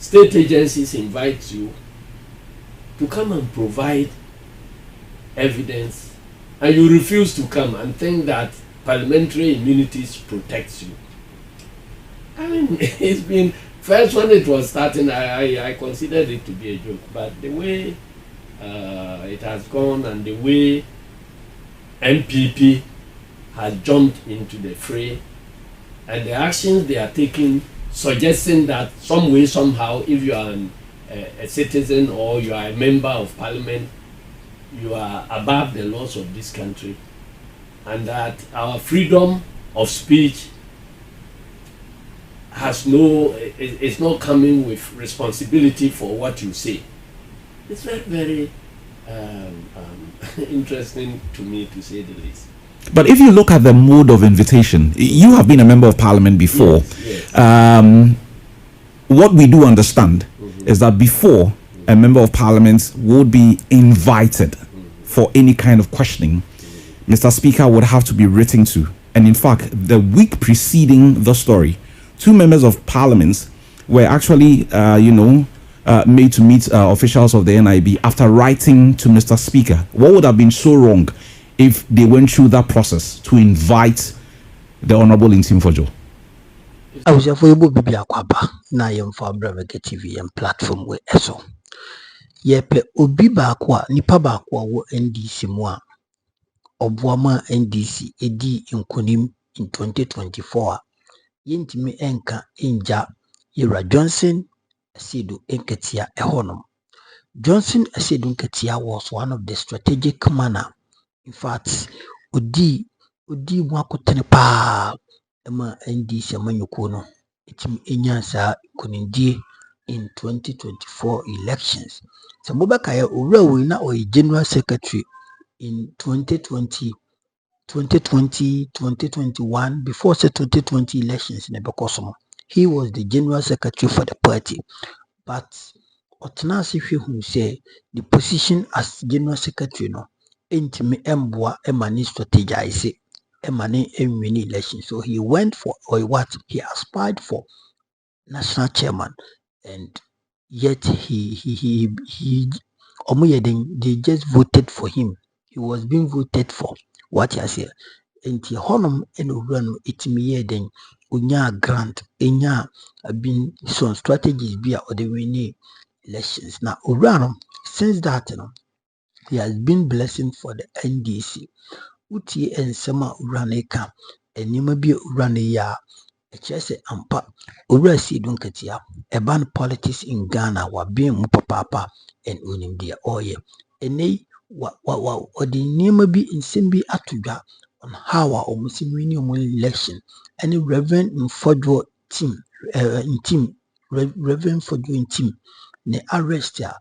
state agencies invite you to come and provide evidence, and you refuse to come and think that parliamentary immunities protects you. I mean, it's been, first when it was starting, I considered it to be a joke, but the way it has gone and the way NPP has jumped into the fray and the actions they are taking, suggesting that some way, somehow, if you are a citizen or you are a member of parliament, you are above the laws of this country, and that our freedom of speech has is not coming with responsibility for what you say. It's very, very interesting to me, to say the least. But if you look at the mode of invitation, you have been a member of parliament before. Yes. What we do understand is that before, a member of parliament would be invited for any kind of questioning, Mr. Speaker would have to be written to. And in fact, the week preceding the story, 2 members of parliament were actually, made to meet officials of the NIB after writing to Mr. Speaker. What would have been so wrong if they went through that process to invite the Honorable Ntimfojo? I was a for Bibi Aquaba, na yam for Breveke TV and platform with ESO. Yepe Obi Bakwa, Nipa Bakwa, wo NDC Moa, Obwama NDC, Edi Nkunim in 2024. Yintimi Enka Inja, Yera Johnson, Asiedu Nketiah Ehonum. Johnson Asiedu Nketiah was one of the strategic manner. In fact, Odi Mwakutene pa Ema NDC Amanyukono. Itimi Enyansa Kunindi in 2024 elections. Samobakaya Urewe na or General Secretary in 2021, before the 2020 elections in Ebekosomo. He was the General Secretary for the party. But Otanasi who say the position as General Secretary no intimi emboa emani strategize emani emini election. So he went for, or what he aspired for, national chairman, and yet they just voted for him. He was being voted for. What I say, and the honum and run it me then unya grant enya been some strategies be or the winning elections. Now Uranum, since that he has been blessing for the NDC. Uti and Sama Uraneka and Nimabi Urania. Chese ampa Asiedu Nketiah a ban politics in Ghana were being mupapa and unimdia oye ene wa the name be in simbi atuga on how our musimini election any Reverend Nfojo team Reverend Nfojo in team ne arrest ya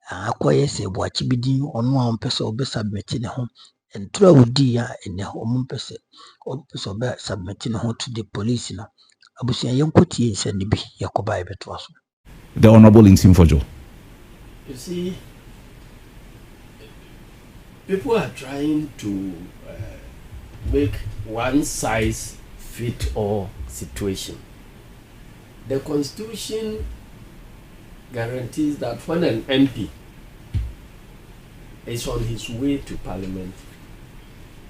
akoye se boachibidin ono a mpese obe submit ne ho and throw wudi ya ene ho mpese obe submit ne ho to the police na. The Honorable Ntimfojo. You see, people are trying to make one size fit all situation. The Constitution guarantees that when an MP is on his way to Parliament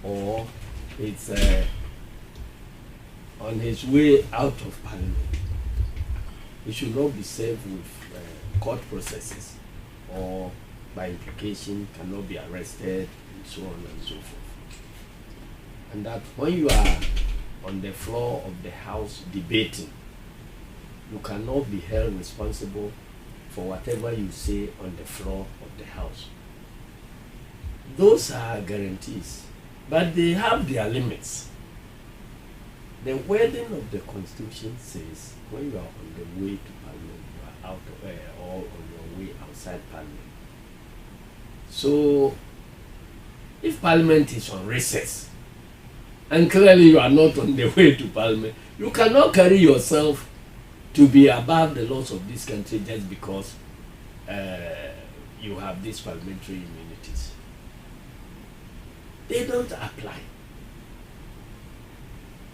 or it's on his way out of Parliament, he should not be served with court processes or by implication cannot be arrested and so on and so forth. And that when you are on the floor of the House debating, you cannot be held responsible for whatever you say on the floor of the House. Those are guarantees, but they have their limits. The wording of the Constitution says when you are on the way to Parliament, you are out of or on your way outside Parliament. So, if Parliament is on recess, and clearly you are not on the way to Parliament, you cannot carry yourself to be above the laws of this country just because you have these parliamentary immunities. They don't apply.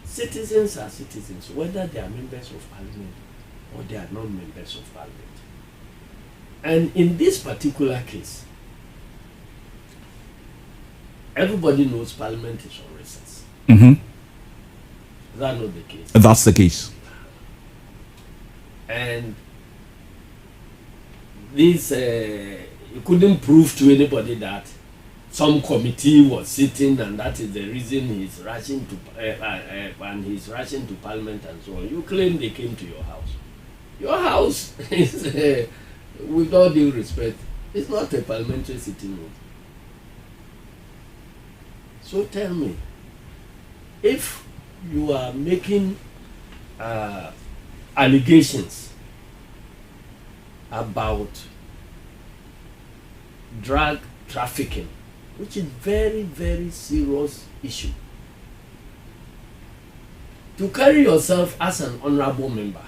Citizens are citizens, whether they are members of Parliament or they are not members of Parliament. And in this particular case, everybody knows Parliament is on recess. Is that not the case? That's the case. And this, you couldn't prove to anybody that some committee was sitting and that is the reason he's rushing to and he's rushing to Parliament and so on. You claim they came to your house. Your house is, with all due respect, it's not a parliamentary sitting room. So tell me, if you are making allegations about drug trafficking, which is very, very serious issue, to carry yourself as an honorable member,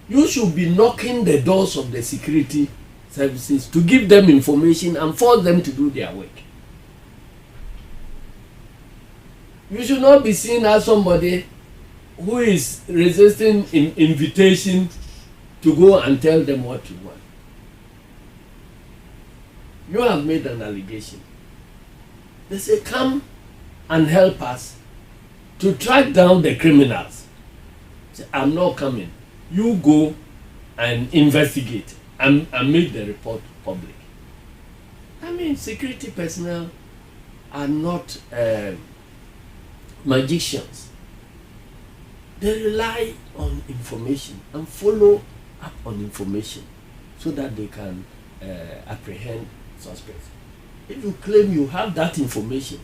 you should be knocking the doors of the security services to give them information and force them to do their work. You should not be seen as somebody who is resisting invitation to go and tell them what you want. You have made an allegation. They say, come and help us to track down the criminals. Say, I'm not coming. You go and investigate and make the report public. I mean, security personnel are not magicians. They rely on information and follow up on information so that they can apprehend suspects. If you claim you have that information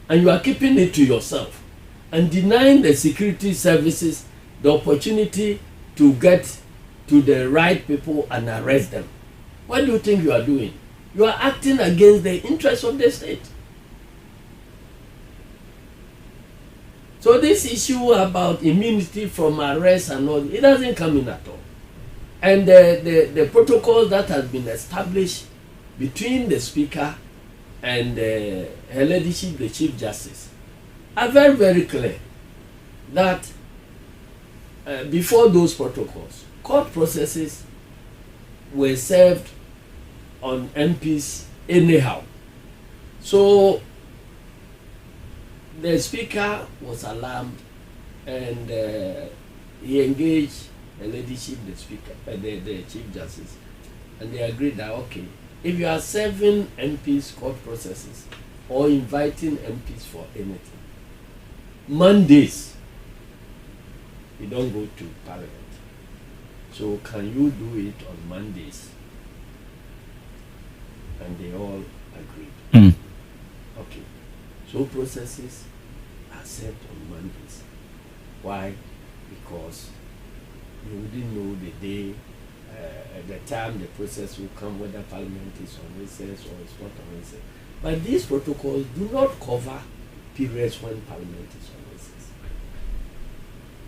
and you are keeping it to yourself and denying the security services the opportunity to get to the right people and arrest them, what do you think you are doing? You are acting against the interests of the state. So this issue about immunity from arrest and all, it doesn't come in at all. And the protocols that has been established between the Speaker and Her Ladyship, the Chief Justice, are very, very clear that before those protocols, court processes were served on MPs anyhow. So the Speaker was alarmed and he engaged Her Ladyship, the Speaker, the Chief Justice, and they agreed that, okay, if you are serving MPs court processes or inviting MPs for anything, Mondays, you don't go to Parliament. So can you do it on Mondays? And they all agreed. Okay. So processes are set on Mondays. Why? Because you wouldn't know the day, the time the process will come, whether Parliament is on recess or it's not on recess. But these protocols do not cover periods when Parliament is on recess.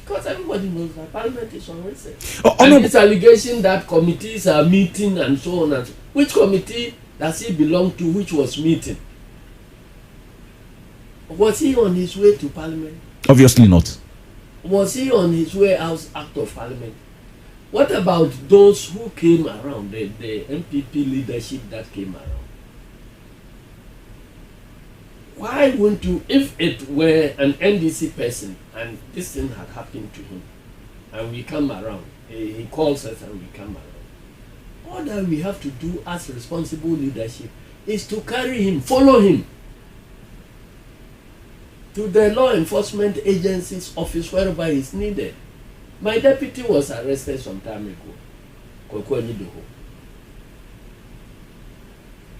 Because everybody knows that Parliament is on recess. And this allegation that committees are meeting and so on and so on. Which committee does he belong to which was meeting? Was he on his way to Parliament? Obviously not. Was he on his way out of Parliament? What about those who came around, the NPP leadership that came around? Why wouldn't you, if it were an NDC person and this thing had happened to him and we come around, he calls us and we come around, all that we have to do as responsible leadership is to carry him, follow him to the law enforcement agency's office wherever he's needed. My deputy was arrested some time ago.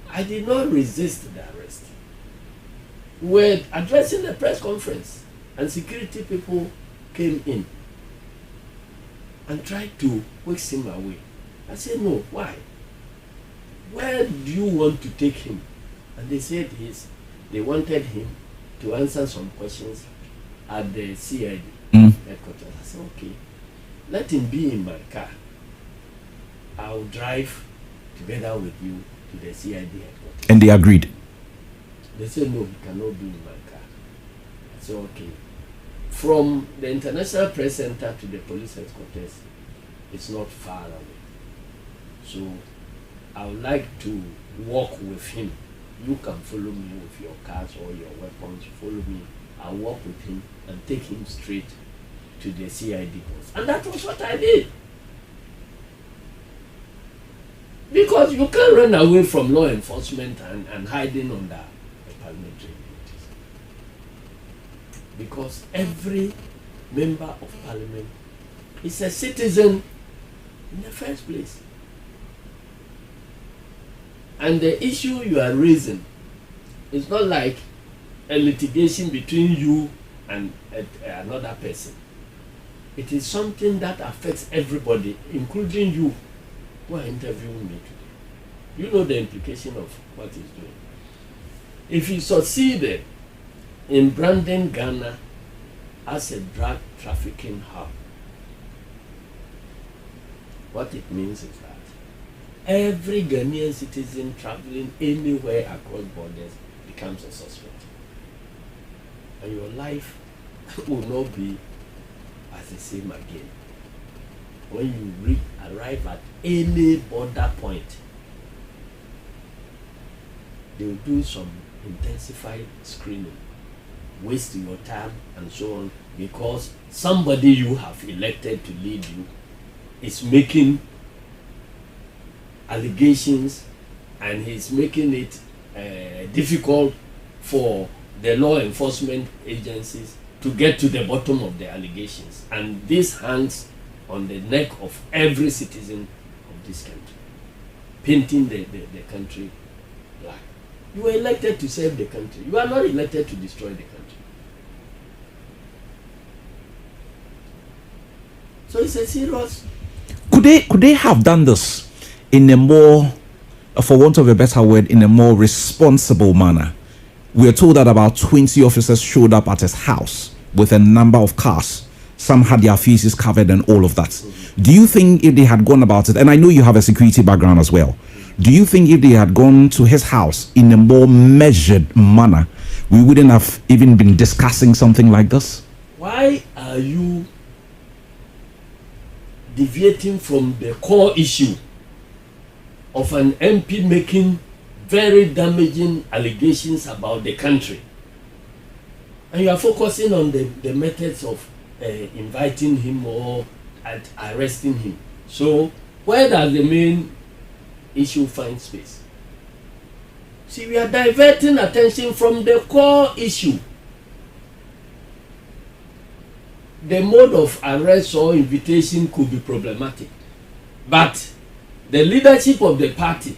I did not resist the arrest. We were addressing the press conference and security people came in and tried to whisk him away. I said, no, why? Where do you want to take him? And they said they wanted him to answer some questions at the CID headquarters. I said, okay, let him be in my car. I'll drive together with you to the CID headquarters. And they agreed. They said, no, he cannot be in my car. I said, okay. From the International Press Center to the police headquarters, it's not far away. So I would like to walk with him. You can follow me with your cars or your weapons. Follow me. I'll walk with him and take him straight to the CID house. And that was what I did. Because you can't run away from law enforcement and hiding under the parliamentary immunities. Because every member of parliament is a citizen in the first place. And the issue you are raising is not like a litigation between you and another person. It is something that affects everybody, including you who are interviewing me today. You know the implication of what he's doing. If he succeeded in branding Ghana as a drug trafficking hub, what it means is that every Ghanaian citizen traveling anywhere across borders becomes a suspect. And your life will not be as the same again. When you arrive at any border point, they will do some intensified screening, waste your time and so on, because somebody you have elected to lead you is making allegations, and he's making it difficult for the law enforcement agencies to get to the bottom of the allegations. And this hangs on the neck of every citizen of this country, painting the country black. You were elected to save the country. You are not elected to destroy the country. So it's a serious... Could they have done this in a more, for want of a better word, in a more responsible manner? We are told that about 20 officers showed up at his house with a number of cars. Some had their faces covered and all of that. Mm-hmm. Do you think if they had gone about it, and I know you have a security background as well, do you think if they had gone to his house in a more measured manner, we wouldn't have even been discussing something like this? Why are you deviating from the core issue of an MP making very damaging allegations about the country, and you are focusing on the methods of inviting him or arresting him? So where does the main issue find space? See, we are diverting attention from the core issue. The mode of arrest or invitation could be problematic, but the leadership of the party,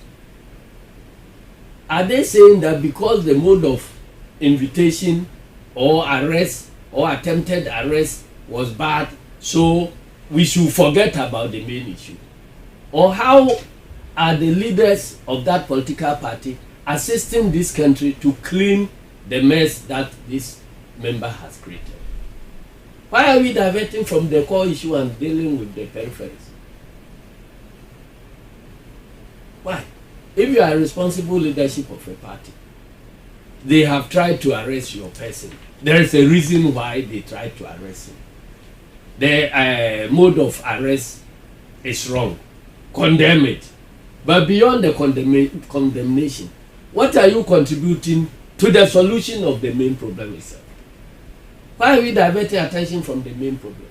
are they saying that because the mode of invitation or arrest or attempted arrest was bad, so we should forget about the main issue? Or how are the leaders of that political party assisting this country to clean the mess that this member has created? Why are we diverting from the core issue and dealing with the peripheries? Why? If you are a responsible leadership of a party, they have tried to arrest your person. There is a reason why they tried to arrest him. The mode of arrest is wrong. Condemn it. But beyond the condemnation, what are you contributing to the solution of the main problem itself? Why are we diverting attention from the main problem?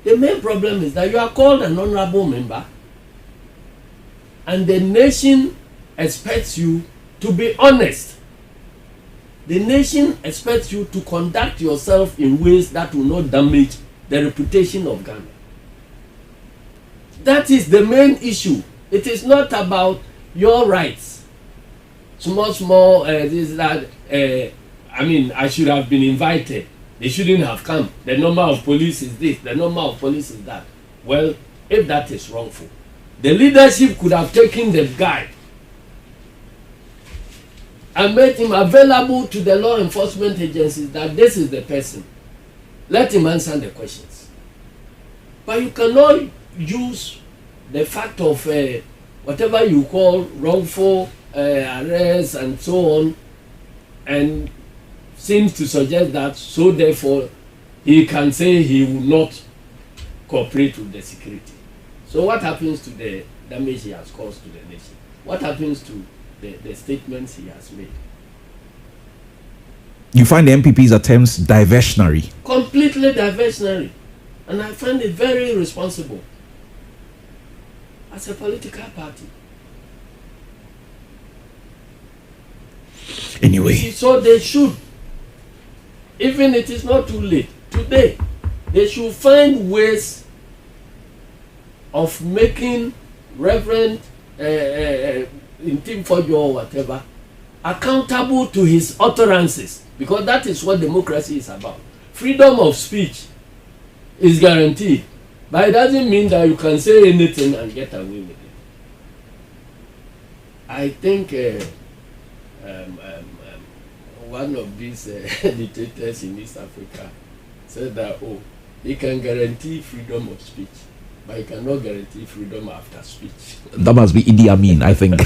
The main problem is that you are called an honorable member, and the nation expects you to be honest. The nation expects you to conduct yourself in ways that will not damage the reputation of Ghana. That is the main issue. It is not about your rights. Small, this, that, I should have been invited. They shouldn't have come. The number of police is this, the number of police is that. Well, if that is wrongful, the leadership could have taken the guy and made him available to the law enforcement agencies that this is the person. Let him answer the questions. But you cannot use the fact of whatever you call wrongful arrest and so on, and seems to suggest that, so therefore he can say he will not cooperate with the security. So what happens to the damage he has caused to the nation? what happens to the statements he has made? You find the NPP's attempts diversionary? Completely diversionary. And I find it very irresponsible as a political party. Anyway. So they should, even it is not too late, today, they should find ways of making Reverend Ntimfojio or whatever accountable to his utterances, because that is what democracy is about. Freedom of speech is guaranteed, but it doesn't mean that you can say anything and get away with it. I think one of these dictators in East Africa said that, oh, he can guarantee freedom of speech, but he cannot guarantee freedom after speech. That must be Idi Amin, I think.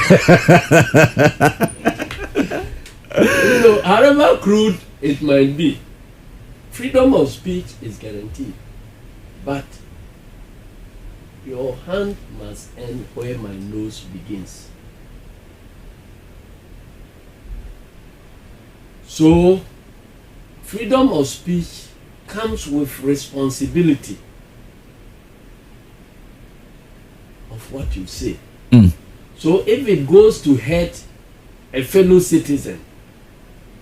You know, however crude it might be, freedom of speech is guaranteed, but your hand must end where my nose begins. So, freedom of speech comes with responsibility of what you say. So, if it goes to hurt a fellow citizen,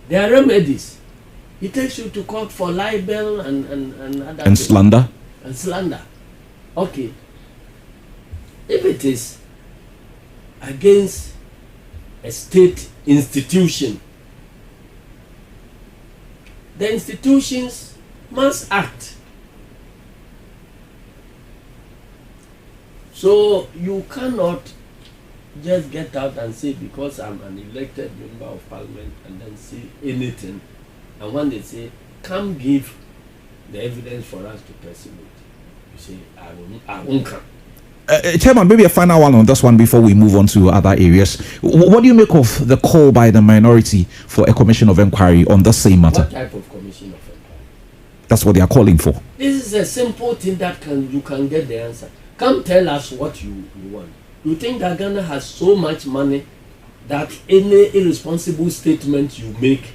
there are remedies. He takes you to court for libel and other and slander. And slander. Okay. If it is against a state institution, the institutions must act. So you cannot just get out and say, because I'm an elected member of parliament, and then say anything. And when they say, come give the evidence for us to pursue it, you say, I won't come. Chairman, maybe a final one on this one before we move on to other areas. What do you make of the call by the minority for a commission of inquiry on the same matter? What type of commission of inquiry? That's what they are calling for. This is a simple thing that you can get the answer. Come tell us what you want. You think that Ghana has so much money that any irresponsible statement you make,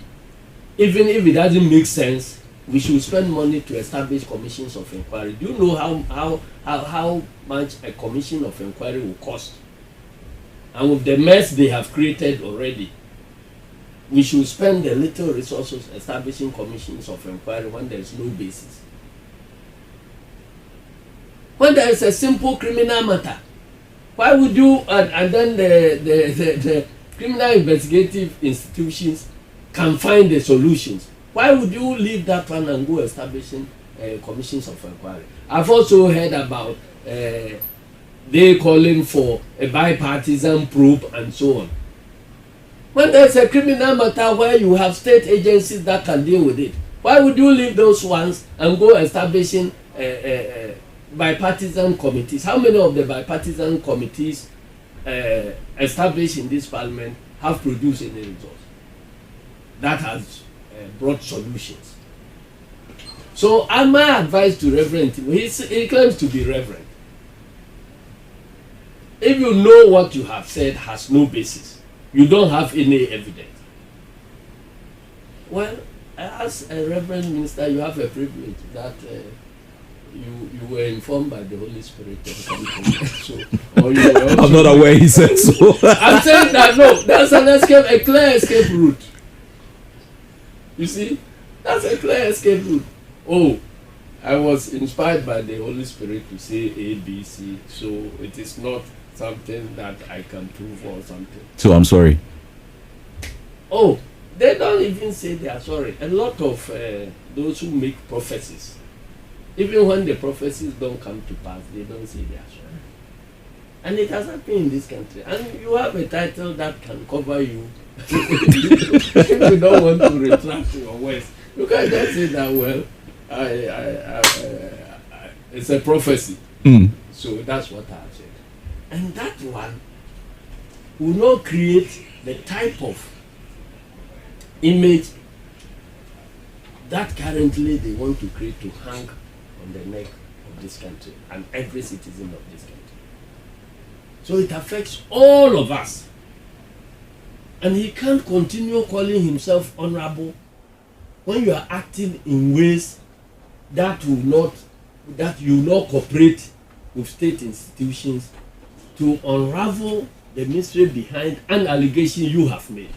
even if it doesn't make sense, we should spend money to establish commissions of inquiry? Do you know how much a commission of inquiry will cost? And with the mess they have created already, we should spend the little resources establishing commissions of inquiry when there is no basis. When there is a simple criminal matter, why would you, and then the criminal investigative institutions can find the solutions? Why would you leave that one and go establishing commissions of inquiry? I've also heard about they calling for a bipartisan probe and so on. When there's a criminal matter where you have state agencies that can deal with it, why would you leave those ones and go establishing bipartisan committees? How many of the bipartisan committees established in this parliament have produced any results that has brought solutions? So, and my advice to Reverend, he claims to be Reverend. If you know what you have said has no basis, you don't have any evidence, well, as a Reverend minister, you have a privilege that you were informed by the Holy Spirit or something. So, or you were I'm not aware he said so. I'm saying that no, that's a clear escape route. You see, that's a clear escape route. Oh, I was inspired by the Holy Spirit to say A, B, C, so it is not something that I can prove or something. So I'm sorry. Oh, they don't even say they are sorry. A lot of those who make prophecies, even when the prophecies don't come to pass, they don't say they are sorry. And it has happened in this country. And you have a title that can cover you. If you don't want to retract your words, you can just say that, well, it's a prophecy. So that's what I have said. And that one will not create the type of image that currently they want to create to hang on the neck of this country and every citizen of this country. So it affects all of us. And he can't continue calling himself honorable when you are acting in ways that you will not cooperate with state institutions to unravel the mystery behind an allegation you have made.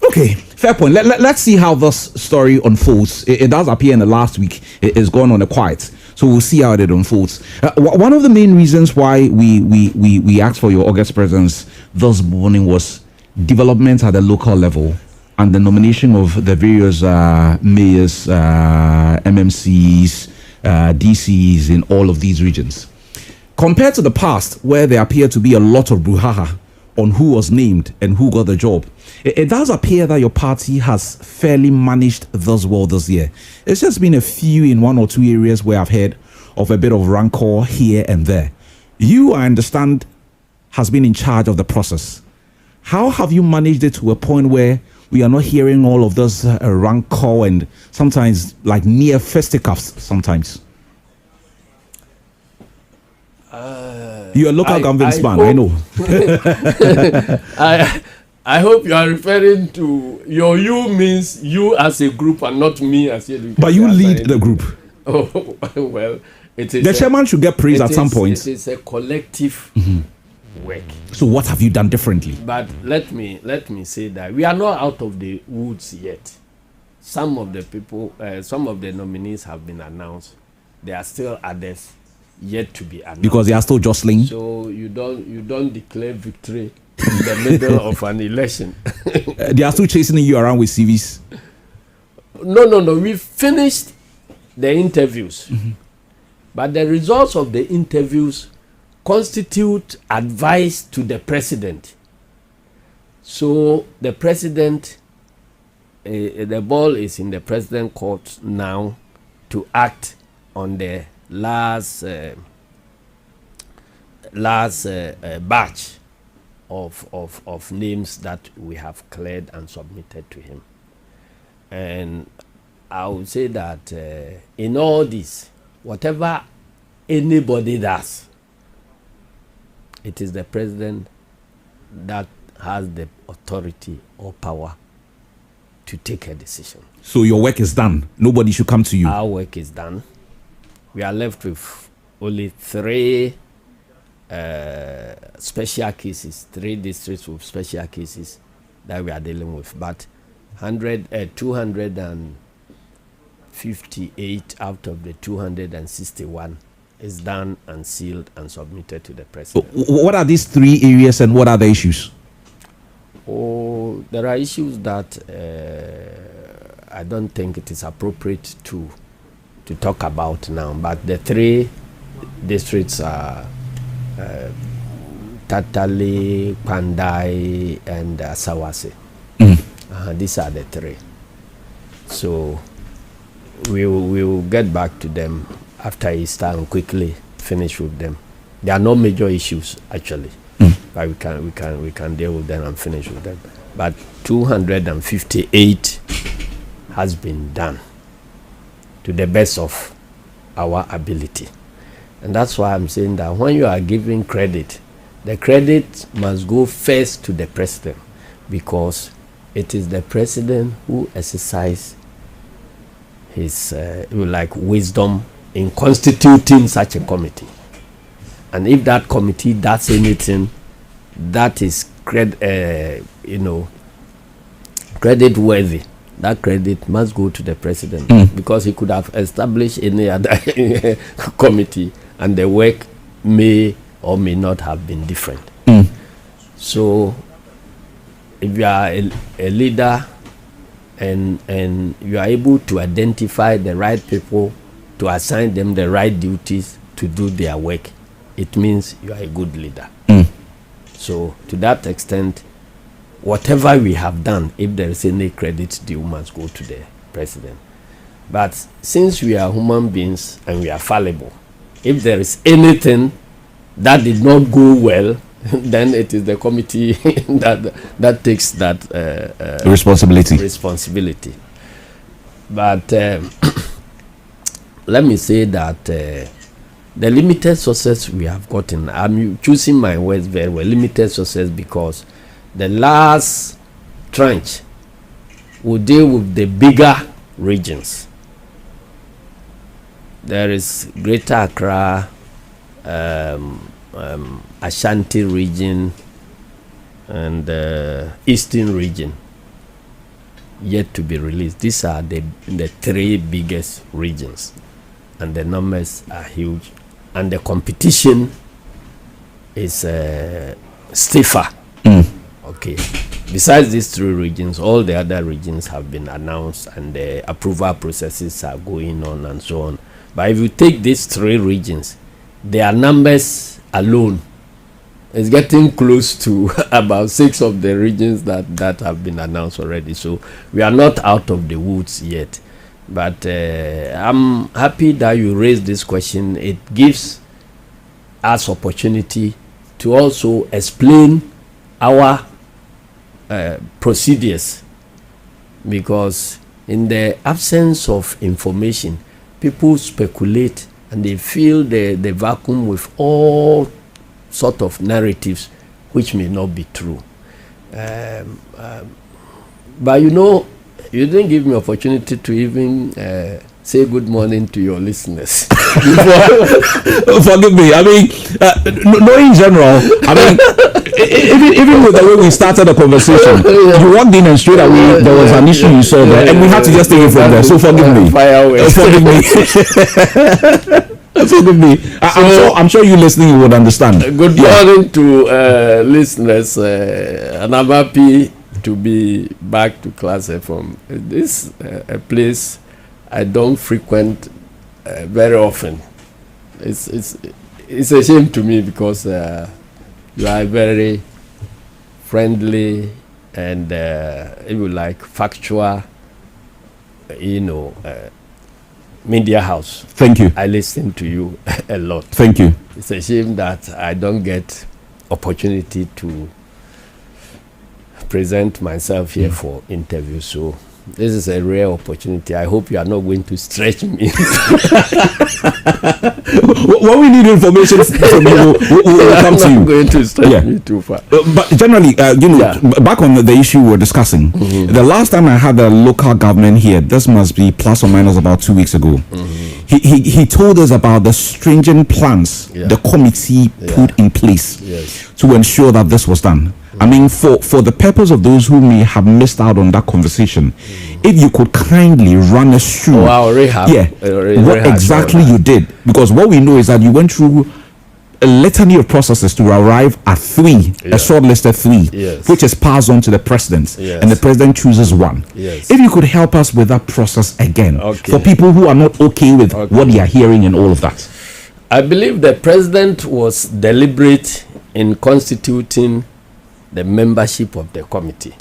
Okay, fair point. Let's see how this story unfolds. It does appear in the last week. It's gone on a quiet. So we'll see how it unfolds. One of the main reasons why we asked for your August presence this morning was development at the local level and the nomination of the various mayors, MMCs, DCs in all of these regions. Compared to the past, where there appeared to be a lot of brouhaha on who was named and who got the job, it does appear that your party has fairly managed this well this year. It's just been a few in one or two areas where I've heard of a bit of rancor here and there. You, I understand, has been in charge of the process. How have you managed it to a point where we are not hearing all of this rancor and sometimes like near fisticuffs sometimes? You're a local government man, I know. I hope you are referring to your you means you as a group and not me as a group. But you lead the group. Oh, well, it is. The chairman should get praise at some point. It is a collective work. So what have you done differently? But let me say that we are not out of the woods yet. Some of the people, some of the nominees have been announced. There are still others yet to be announced. Because they are still jostling. So you don't declare victory in the middle of an election. They are still chasing you around with CVs. No. We finished the interviews, but the results of the interviews constitute advice to the president. So the president, the ball is in the president court now to act on the last batch of names that we have cleared and submitted to him. And I would say that in all this, whatever anybody does, it is the president that has the authority or power to take a decision. So your work is done. Nobody should come to you. Our work is done. We are left with only 3 special cases, 3 districts with special cases that we are dealing with. But 258 out of the 261 is done and sealed and submitted to the president. What are these 3 areas and what are the issues? Oh, there are issues that I don't think it is appropriate to talk about now, but the 3 districts are Tatale, Pandai, and Sawase. These are the 3. So we will get back to them after Easter and quickly finish with them. There are no major issues actually, but we can deal with them and finish with them. But 258 has been done to the best of our ability. And that's why I'm saying that when you are giving credit, the credit must go first to the president, because it is the president who exercises his wisdom in constituting such a committee. And if that committee does anything that is credit worthy, that credit must go to the president, because he could have established any other committee and the work may or may not have been different. So if you are a leader and you are able to identify the right people to assign them the right duties to do their work, it means you are a good leader. So to that extent, whatever we have done, if there is any credit due, must go to the president. But since we are human beings and we are fallible, if there is anything that did not go well, then it is the committee that takes that responsibility. But let me say that the limited success we have gotten, I'm choosing my words very well, limited success, because the last tranche will deal with the bigger regions. There is Greater Accra, Ashanti region, and Eastern region yet to be released. These are the three biggest regions, and the numbers are huge, and the competition is stiffer. Okay. Besides these three regions, all the other regions have been announced, and the approval processes are going on and so on. But if you take these three regions, their numbers alone is getting close to about 6 of the regions that have been announced already. So we are not out of the woods yet. But I'm happy that you raised this question. It gives us opportunity to also explain our procedures, because in the absence of information, people speculate and they fill the vacuum with all sort of narratives which may not be true. But you know, you didn't give me opportunity to even say good morning to your listeners. Forgive me. I mean, no, in general. I mean, even with the way we started the conversation, you walked in and straight away there was an issue you saw there, and we had to just take it from there. So forgive me. Forgive me. Forgive me. I'm sure you listening you would understand. Good morning to listeners, and I'm happy to be back to Class FM. This a place I don't frequent very often. It's a shame to me, because you are very friendly and if you like factual, media house. Thank you. I listen to you a lot. Thank you. It's a shame that I don't get opportunity to present myself here for interview. So this is a rare opportunity. I hope you are not going to stretch me. When we need information from you, we'll come to you. I'm not going to stretch me too far. But generally, back on the issue we're discussing, the last time I had a local government here, this must be plus or minus about 2 weeks ago, he told us about the stringent plans the committee put in place to ensure that this was done. I mean, for the purpose of those who may have missed out on that conversation, if you could kindly run us through what exactly you did, because what we know is that you went through a litany of processes to arrive at 3, a shortlisted 3, which is passed on to the president, and the president chooses 1. If you could help us with that process again, for people who are not okay with what they are hearing and all of that. I believe the president was deliberate in constituting the membership of the committee,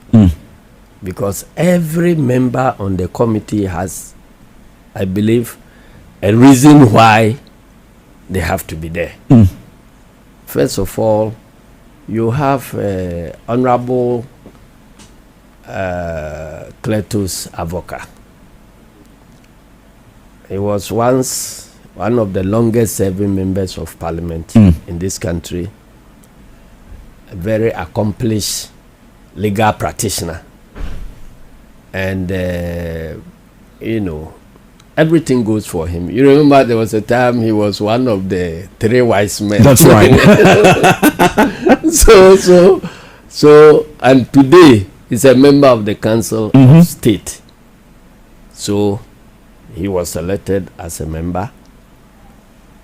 because every member on the committee has, I believe, a reason why they have to be there. First of all, you have Honorable Cletus Avoka. He was once one of the longest serving members of parliament in this country, a very accomplished legal practitioner, and everything goes for him. You remember there was a time he was one of the 3 wise men. That's right. so and today he's a member of the Council of State. So he was elected as a member.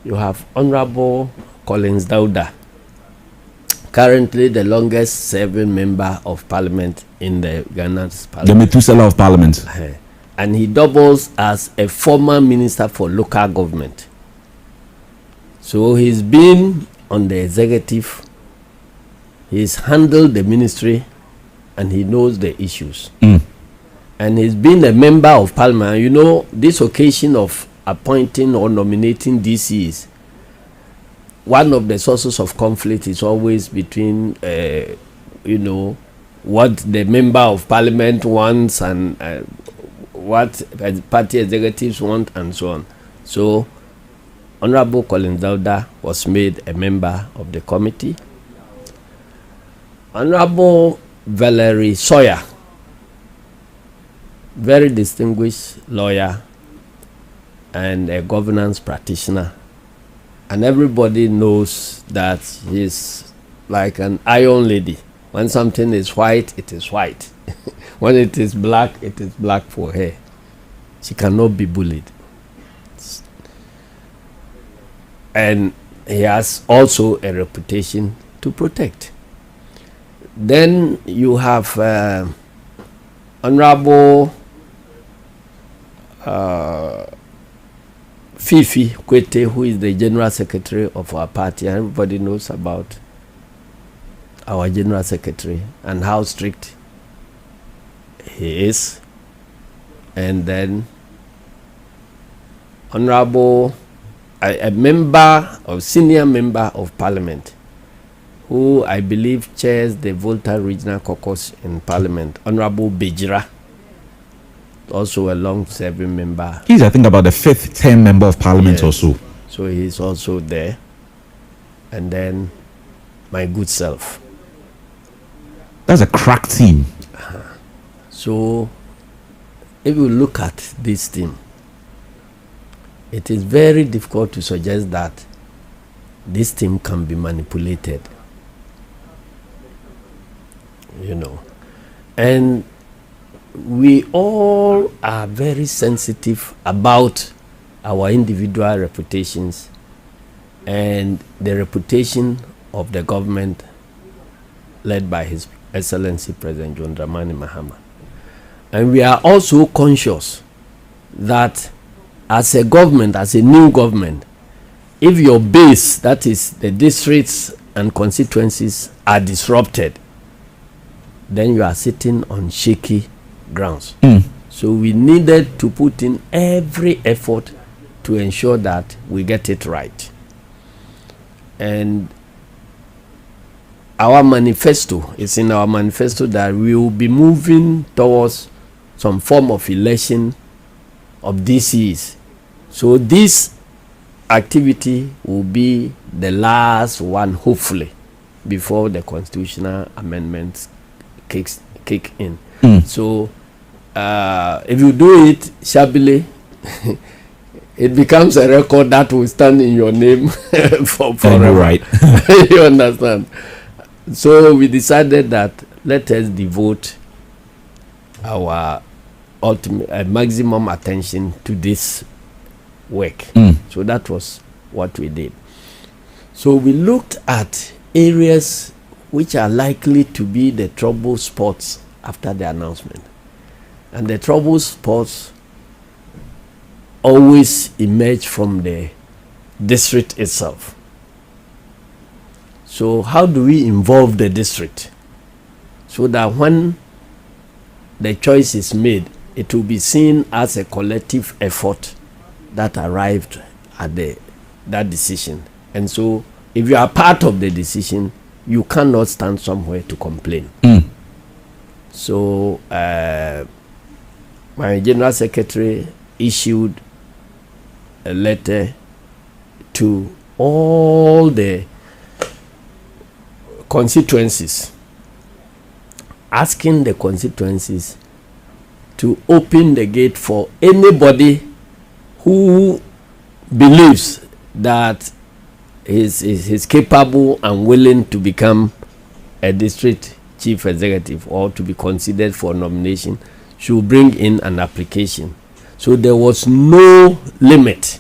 You have Honorable Collins Dauda, currently the longest serving member of parliament in the Ghana's parliament. The Methuselah of parliament. And he doubles as a former minister for local government. So he's been on the executive, he's handled the ministry, and he knows the issues. And he's been a member of parliament. This occasion of appointing or nominating DCs, one of the sources of conflict is always between what the member of parliament wants and what party executives want and so on. So Honorable Colin Zelda was made a member of the committee. Honorable Valerie Sawyer, very distinguished lawyer and a governance practitioner, and everybody knows that she's like an iron lady. When something is white, it is white. When it is black, it is black for her. She cannot be bullied. And he has also a reputation to protect. Then you have Honorable Fifi Kwete, who is the General Secretary of our party. Everybody knows about our General Secretary and how strict he is. And then Honorable, a member of senior member of Parliament, who I believe chairs the Volta Regional Caucus in Parliament, Honorable Bejira, also a long-serving member. He's, I think, about the 5th term member of Parliament, yes, or so. So he's also there. And then my good self. That's a crack team. So if you look at this team, it is very difficult to suggest that this team can be manipulated. You know, and we all are very sensitive about our individual reputations and the reputation of the government led by His Excellency President John Dramani Mahama. And we are also conscious that as a government, as a new government, if your base, that is the districts and constituencies, are disrupted, then you are sitting on shaky grounds. So we needed to put in every effort to ensure that we get it right. And our manifesto, is in our manifesto that we will be moving towards some form of election of DCs. So this activity will be the last one, hopefully, before the constitutional amendments kick in. So if you do it shabbily, it becomes a record that will stand in your name for forever. Right. You understand? So we decided that let us devote our ultimate maximum attention to this work. So that was what we did. So we looked at areas which are likely to be the trouble spots after the announcement. And the trouble spots always emerge from the district itself. So how do we involve the district so that when the choice is made, it will be seen as a collective effort that arrived at that decision? And so if you are part of the decision, you cannot stand somewhere to complain. So my General Secretary issued a letter to all the constituencies, asking the constituencies to open the gate for anybody who believes that is capable and willing to become a district chief executive or to be considered for nomination should bring in an application. So there was no limit.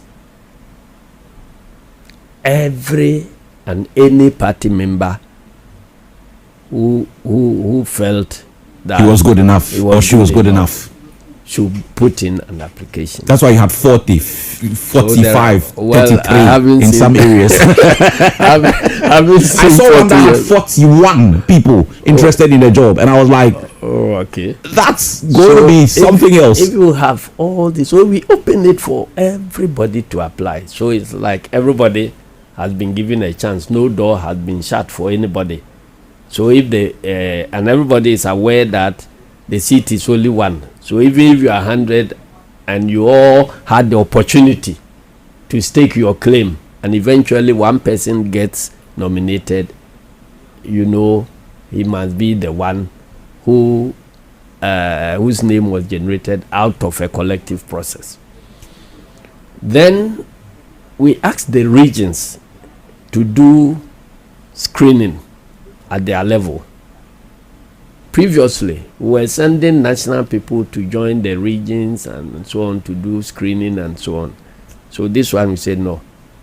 Every and any party member who felt that he was good enough or she was good enough should put in an application. That's why you had 40, 45, so 33 in some areas. I saw one that had 41 people interested in the job, and I was like, oh, okay. That's going to be something else. If you have all this, so we open it for everybody to apply. So it's like everybody has been given a chance. No door has been shut for anybody. So if and everybody is aware that the seat is only one. So even if you are 100 and you all had the opportunity to stake your claim, and eventually one person gets nominated, you know, he must be the one who whose name was generated out of a collective process. Then we asked the regions to do screening at their level. Previously, we were sending national people to join the regions and so on to do screening and so on. So this one we said, no,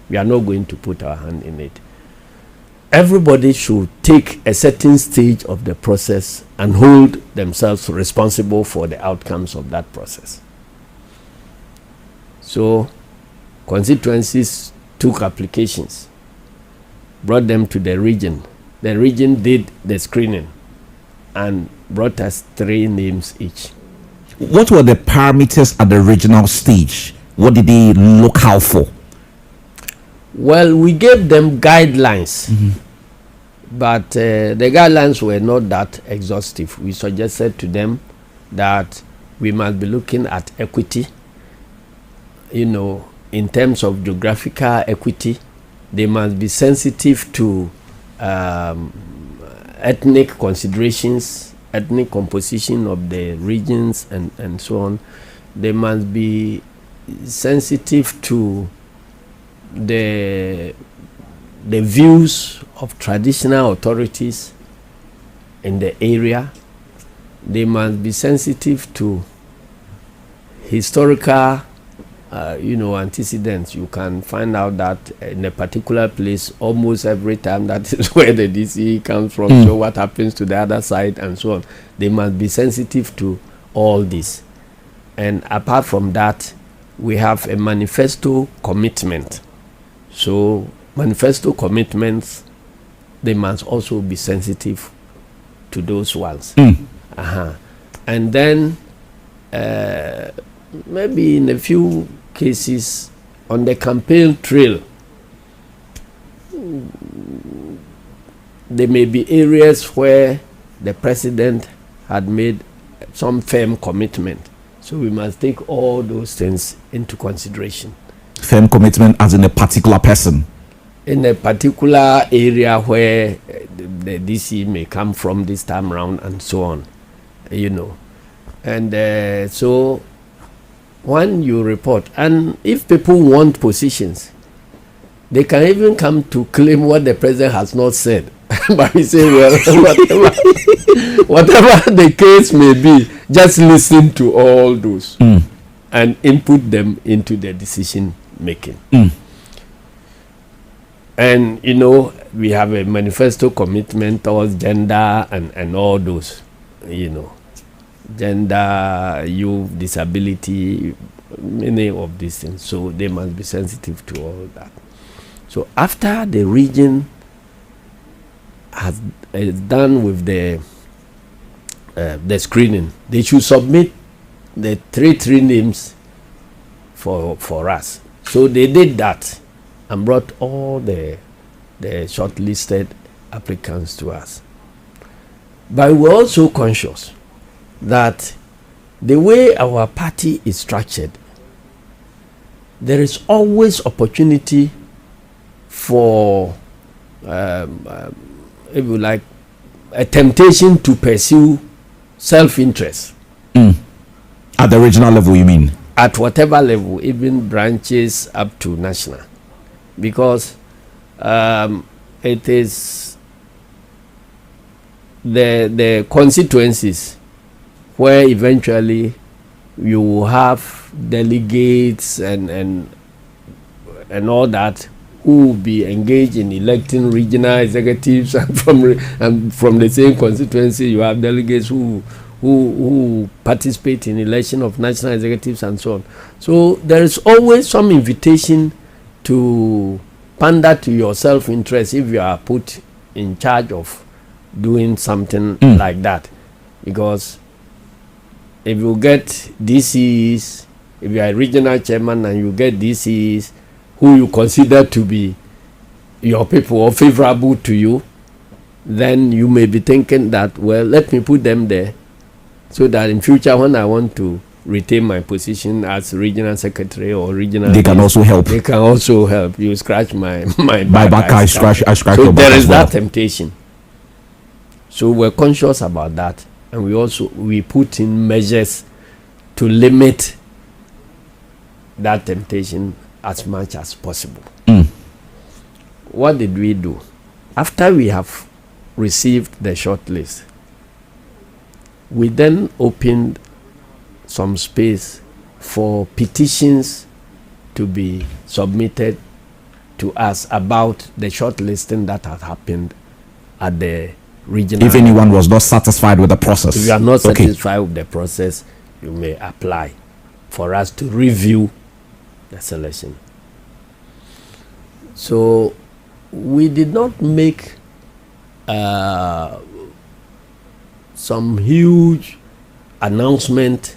we are not going to put our hand in it. Everybody should take a certain stage of the process and hold themselves responsible for the outcomes of that process. So constituencies took applications, brought them to the region. The region did the screening and brought us 3 names each. What were the parameters at the regional stage? What did they look out for? Well, we gave them guidelines, but the guidelines were not that exhaustive. We suggested to them that we must be looking at equity, you know, in terms of geographical equity. They must be sensitive to ethnic considerations, ethnic composition of the regions, and so on. They must be sensitive to the views of traditional authorities in the area. They must be sensitive to historical antecedents. You can find out that in a particular place almost every time that is where the DC comes from. So what happens to the other side and so on. They must be sensitive to all this. And apart from that, we have a manifesto commitment. So manifesto commitments, they must also be sensitive to those ones. And then maybe in a few cases on the campaign trail, there may be areas where the president had made some firm commitment. So we must take all those things into consideration. Firm commitment as in a particular person? In a particular area where the DC may come from this time around and so on, you know. And so when you report, and if people want positions, they can even come to claim what the president has not said. But we say, well, whatever the case may be, just listen to all those and input them into the decision making. And, you know, we have a manifesto commitment towards gender and all those, you know, gender, youth, disability, many of these things. So they must be sensitive to all that. So after the region is done with the screening, they should submit the three names for us. So they did that and brought all the shortlisted applicants to us. But we're also conscious that the way our party is structured, there is always opportunity for, if you like, a temptation to pursue self-interest. At the regional level, you mean? At whatever level, even branches up to national. Because it is the constituencies where eventually you will have delegates and all that who will be engaged in electing regional executives, and from the same constituency you have delegates who participate in election of national executives and so on. So there is always some invitation to pander to your self-interest if you are put in charge of doing something like that. Because if you get DCs, if you are a regional chairman and you get DCs who you consider to be your people or favorable to you, then you may be thinking that, well, let me put them there so that in future when I want to retain my position as regional secretary or regional. They can also help. They can also help. You scratch my back. I scratch so your back. There is as well. that temptation. So we're conscious about that, and we put in measures to limit that temptation as much as possible. What did we do? After we have received the shortlist, we then opened some space for petitions to be submitted to us about the shortlisting that had happened at the regional. If anyone was not satisfied with the process. If you are not satisfied with the process, you may apply for us to review the selection. So we did not make some huge announcement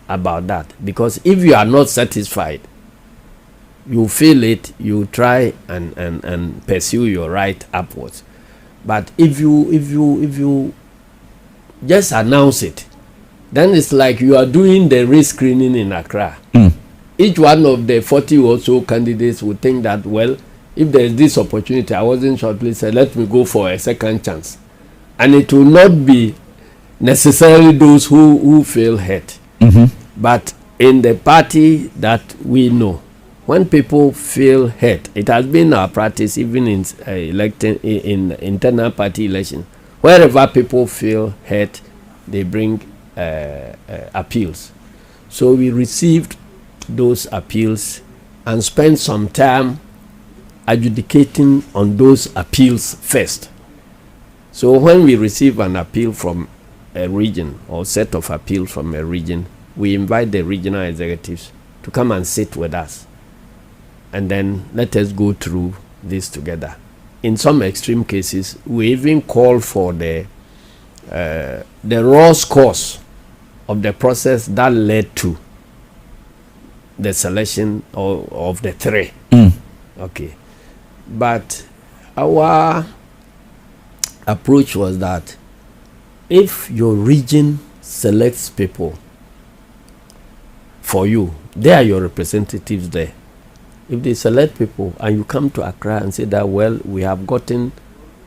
about that, because if you are not satisfied, you feel it, you try and pursue your right upwards. But if you just announce it, then it's like you are doing the race screening in Accra. Each one of the 40 or so candidates would think that, well, if there is this opportunity, I wasn't shortlisted, let me go for a second chance. And it will not be necessarily those who feel hurt. But in the party that we know, when people feel hurt, it has been our practice even in in internal party election. Wherever people feel hurt, they bring appeals. So we received those appeals and spent some time adjudicating on those appeals first. So when we receive an appeal from a region or set of appeals from a region, we invite the regional executives to come and sit with us, and then let us go through this together. In some extreme cases, we even call for the raw scores of the process that led to the selection of the three. Okay. But our approach was that if your region selects people for you, they are your representatives there. If they select people and you come to Accra and say that, well, we have gotten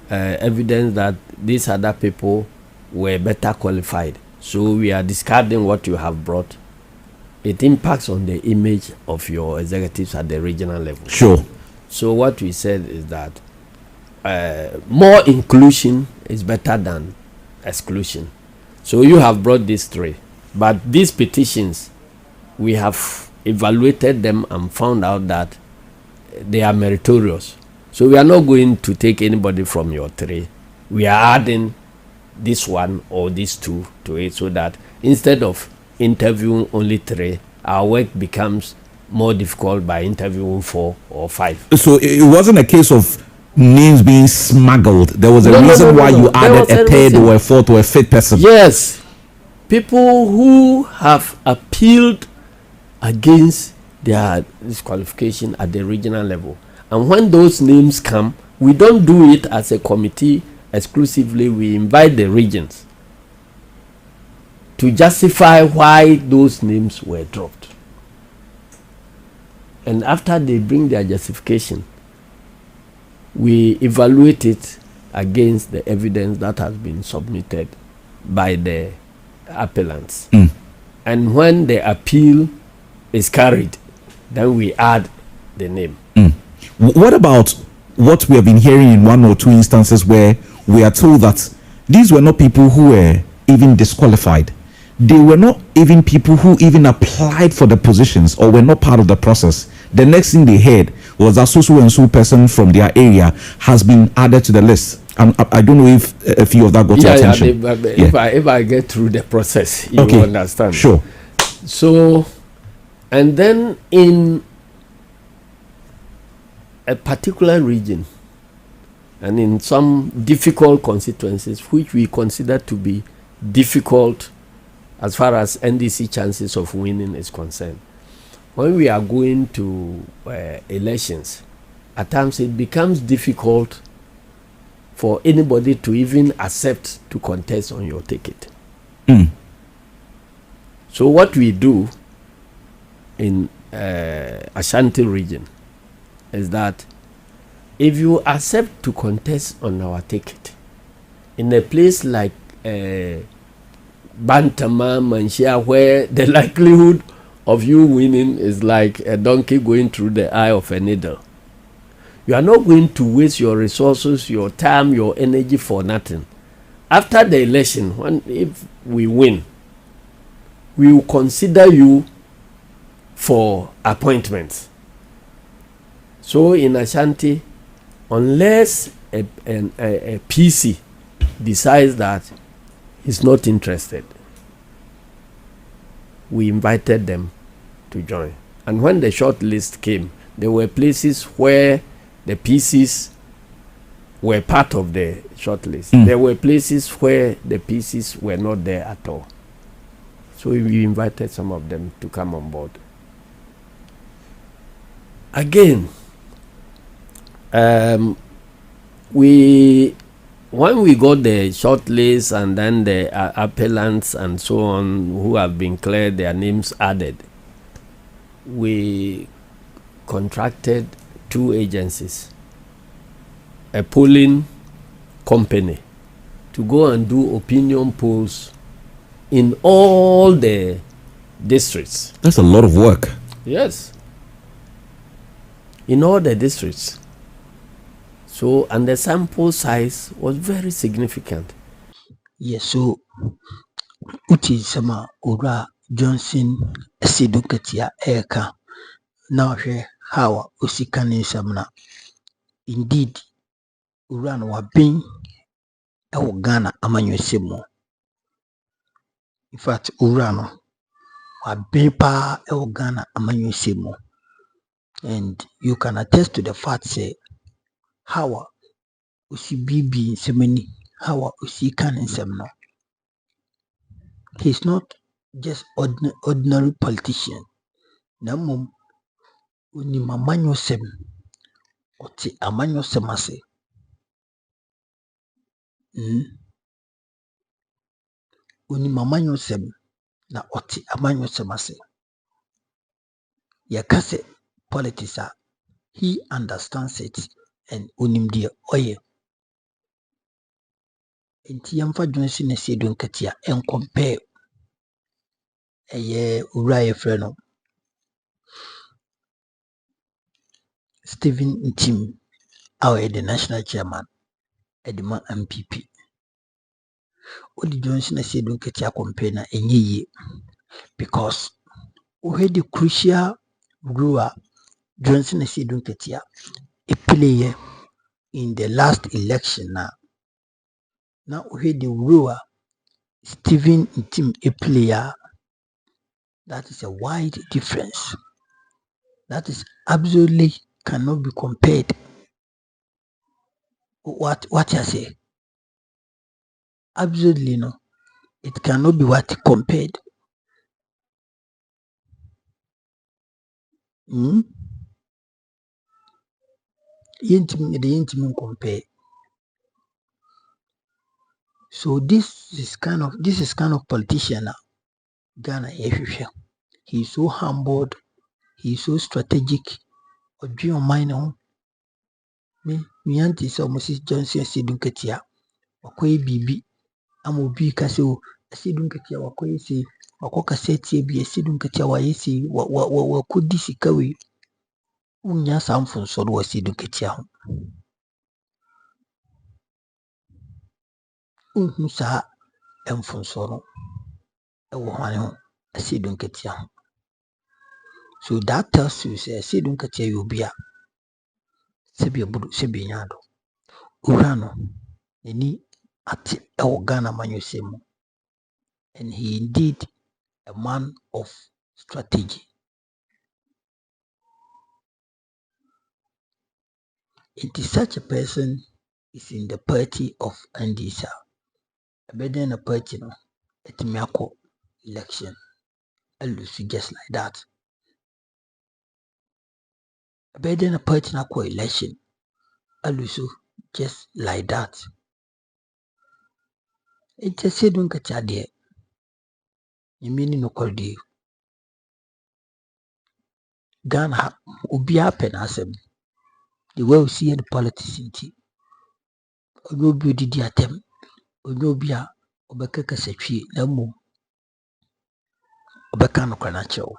evidence that these other people were better qualified, so we are discarding what you have brought, it impacts on the image of your executives at the regional level. Sure. So what we said is that more inclusion is better than exclusion. So you have brought these three, but these petitions, we have evaluated them and found out that they are meritorious. So we are not going to take anybody from your three. We are adding this one or these two to it, so that instead of interviewing only three, our work becomes more difficult by interviewing 4 or 5. So it wasn't a case of names being smuggled. There was a reason why you added a third or a fourth or a fifth person. Yes. People who have appealed against their disqualification at the regional level. And when those names come, we don't do it as a committee exclusively. We invite the regions to justify why those names were dropped. And after they bring their justification, we evaluate it against the evidence that has been submitted by the appellants. And when the appeal is carried, then we add the name. What about what we have been hearing in 1 or 2 instances where we are told that these were not people who were even disqualified? They were not even people who even applied for the positions or were not part of the process. The next thing they heard was that so and so person from their area has been added to the list. I don't know if a few of that got your attention. If I get through the process, you will understand. Sure. So, and then in a particular region and in some difficult constituencies, which we consider to be difficult as far as NDC chances of winning is concerned, when we are going to elections, at times it becomes difficult for anybody to even accept to contest on your ticket. So what we do in Ashanti region is that if you accept to contest on our ticket in a place like Bantama, Manshia, where the likelihood of you winning is like a donkey going through the eye of a needle, you are not going to waste your resources, your time, your energy for nothing. After the election, if we win, we will consider you for appointments. So in Ashanti, unless a PC decides that he's not interested, we invited them to join. And when the short list came, there were places where the PCs were part of the short list. There were places where the PCs were not there at all. So we invited some of them to come on board. Again, when we got the short list and then the appellants and so on who have been cleared, their names added, we contracted 2 agencies, a polling company, to go and do opinion polls in all the districts. That's a lot of work. Yes. In all the districts. So, and the sample size was very significant. Yes, so uti sama ura Johnson Asiedu Nketiah eka na hwe hawa osika ne nsam na indeed ura no waben ewo Ghana amanyɔsɛm mu. In fact ura no waben pa ewo Ghana amanyɔsɛm mu. And you can attest to the fact say hawa osi bibi nsemani, hawa osi kan nsem no. He's not just ordinary politician. Namum uni mamanyɔsɛm, oti amanyɔsɛm ase. Uni mamanyɔsɛm na oti amanyɔsɛm ase. Yakase politics a he understands it and unim die oye. Enti yamfa Johnson Asiedu Nketiah en compare ura yefre no Stephen Ntim awe the national chairman edima NPP. Odi Johnson Asiedu Nketiah compare na enye because we had the crucial role Johnson Asiedu Nketiah a player in the last election now we had the role Stephen Ntim a player. That is a wide difference. That is absolutely cannot be compared. What I say? Absolutely no. It cannot be what compared. Intimate compare. So this is kind of politician now. Ghana he is so humbled, he is so strategic. Or do you mind on me auntie so Mrs. Johnson Asiedu Nketiah wakoye bibi amobi kase o Asiedu Nketiah wakoye se wakoka setie bi Asiedu Nketiah waye se wakodi sika we unya samfo so do Asiedu Nketiah ho unhu sa emfonso no ewo hwane ho Asiedu Nketiah ho. So that tells you say Asiedu Nketiah you be a sebi obudu sebi nyado ura no eni ati ewo Ghana manyɔsɛm mu. And he indeed a man of strategy. It is such a person is in the party of NDC. Better than a party no at Miyako election. I lose just like that. Better than a party na election. I lose just like that. It's a Asiedu Nketiah there. You mean no cordi Ghana obi happen asem. The way we see the politics in tea. Oyo bi didi atem. Oyo bi a obeka kasatwi na mo obeka no kwanacho.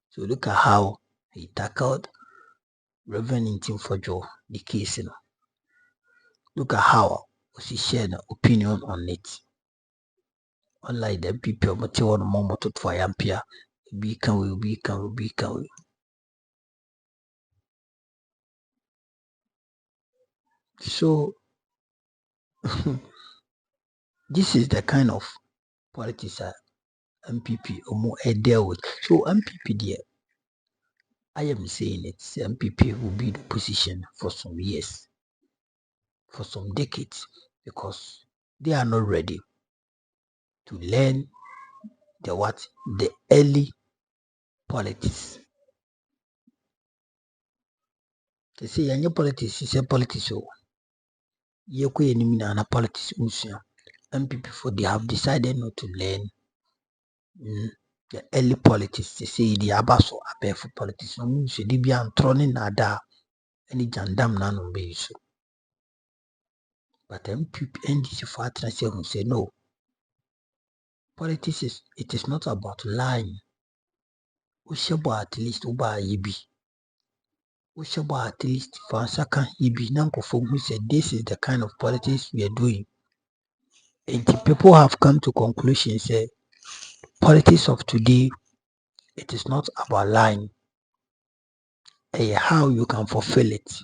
So look at how he tackled Reverend Ntimfojwo, the case. Look at how he shared an opinion on it. Unlike the people, but you want more to try and peer. Be can we. So this is the kind of politics MPP or more deal with. So MPP there, I am saying it, MPP will be the position for some years, for some decades, because they are not ready to learn the early politics. They say any politics is a politics. So you na politics MPP for they have decided not to learn the early politics. They say the abaso abe for politics. No means they be antroning nada any jandam nano be so. But NPP NDC for say no. Politics is not about lying. Ushabo at least uba yibi. Ushabo at least for ansaka yibi nanko who said this is the kind of politics we are doing. And the people have come to conclusion say politics of today, it is not about lying. How you can fulfill it.